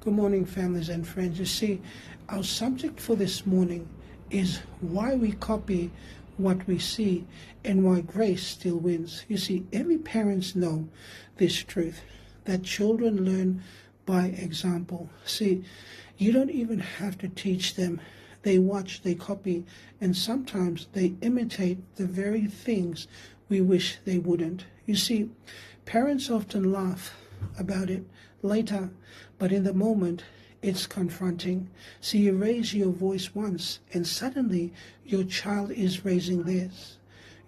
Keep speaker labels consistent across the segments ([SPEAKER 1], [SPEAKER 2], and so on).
[SPEAKER 1] Good morning, families and friends. You see, our subject for this morning is why we copy what we see and why grace still wins. You see, every parents know this truth, that children learn by example. See, you don't even have to teach them. They watch, they copy, and sometimes they imitate the very things we wish they wouldn't. You see, parents often laugh about it later, but in the moment, it's confronting. See, you raise your voice once, and suddenly your child is raising theirs.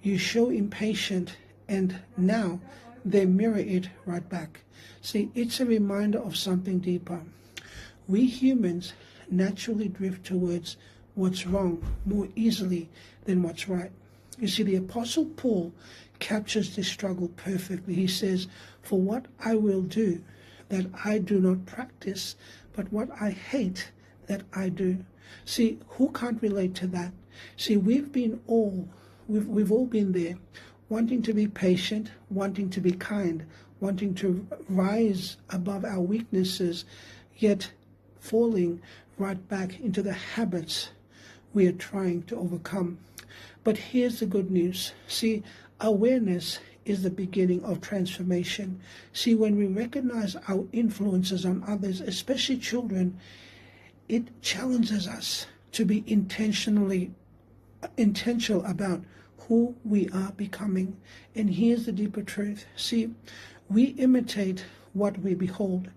[SPEAKER 1] You show impatient, and now they mirror it right back. See, it's a reminder of something deeper. We humans naturally drift towards what's wrong more easily than what's right. You see, the Apostle Paul captures this struggle perfectly. He says, "For what I will do, that I do not practice, but what I hate, that I do." See, who can't relate to that? See, we've all been there, wanting to be patient, wanting to be kind, wanting to rise above our weaknesses, yet falling right back into the habits we are trying to overcome. But here's the good news. See, awareness is the beginning of transformation. See, when we recognize our influences on others, especially children, it challenges us to be intentional about who we are becoming. And here's the deeper truth. See, we imitate what we behold.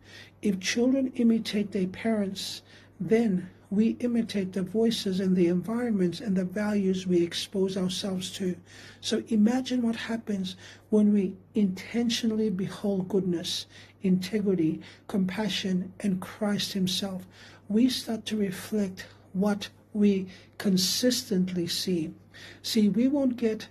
[SPEAKER 1] If children imitate their parents, then we imitate the voices and the environments and the values we expose ourselves to. So imagine what happens when we intentionally behold goodness, integrity, compassion, and Christ Himself. We start to reflect what we consistently see. See, we won't get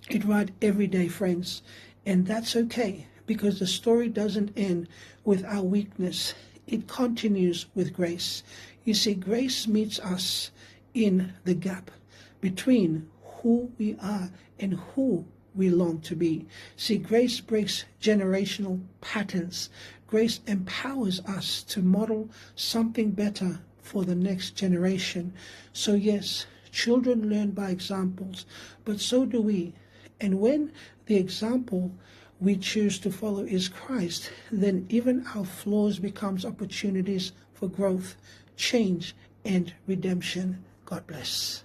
[SPEAKER 1] it right every day, friends, and that's okay, because the story doesn't end with our weakness. It continues with grace. You see, grace meets us in the gap between who we are and who we long to be. See, grace breaks generational patterns. Grace empowers us to model something better for the next generation. So yes, children learn by examples, but so do we. And when the example we choose to follow is Christ, then even our flaws becomes opportunities for growth, change, and redemption. God bless.